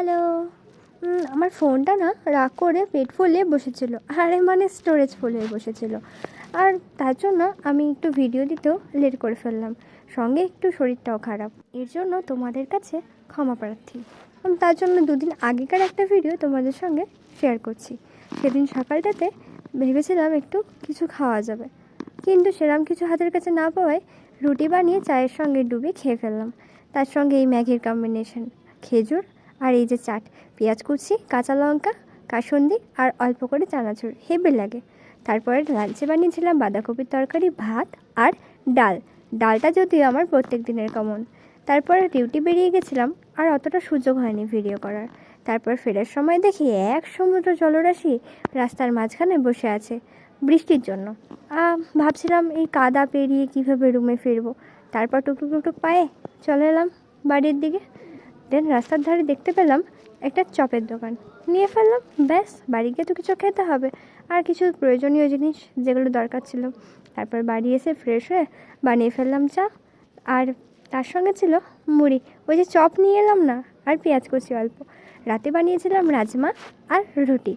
Hello. আমার ফোনটা না রাগ করে পেট ফুলিয়ে বসেছিল, মানে স্টোরেজ ফুল হয়ে বসেছিল, আর তার জন্য আমি একটু ভিডিও দিতেও লেট করে ফেললাম, সঙ্গে একটু শরীরটাও খারাপ। এর জন্য তোমাদের কাছে ক্ষমা প্রার্থী। তার জন্য 2 দিন আগেকার একটা ভিডিও তোমাদের সঙ্গে শেয়ার করছি। সেদিন সকালটাতে ভেবেছিলাম একটু কিছু খাওয়া যাবে, কিন্তু সেরকম কিছু হাতের কাছে না পাওয়ায় রুটি বানিয়ে চায়ের সঙ্গে ডুবিয়ে খেয়ে ফেললাম। তার সঙ্গে এই ম্যাগির কম্বিনেশন, খেজুর আর এই যে চাট, পেঁয়াজ কুচি, কাঁচা লঙ্কা, কাসুন্দি আর অল্প করে চানাচুর, হেভি লাগে। তারপরে লাঞ্চে বানিয়েছিলাম বাঁধাকপির তরকারি, ভাত আর ডাল। ডালটা যদিও আমার প্রত্যেক দিনের কমন। তারপরে ডিউটি বেরিয়ে গেছিলাম, আর অতটা সুযোগ হয়নি ভিডিও করার। তারপর ফেরার সময় দেখি এক সমুদ্র জলরাশি রাস্তার মাঝখানে বসে আছে বৃষ্টির জন্য। ভাবছিলাম এই কাদা পেরিয়ে কীভাবে রুমে ফিরবো। তারপর টুকটুক টুকটুক পায়ে চলে এলাম বাড়ির দিকে। দেন রাস্তার ধারে দেখতে পেলাম একটা চপের দোকান, নিয়ে ফেললাম। ব্যাস, বাড়ি গিয়ে তো কিছু খেতে হবে, আর কিছু প্রয়োজনীয় জিনিস যেগুলো দরকার ছিল। তারপর বাড়ি এসে ফ্রেশ হয়ে বানিয়ে ফেললাম চা, আর তার সঙ্গে ছিল মুড়ি। ওই যে চপ নিয়ে এলাম না, আর পেঁয়াজ কুচি অল্প। রাতে বানিয়েছিলাম রাজমা আর রুটি।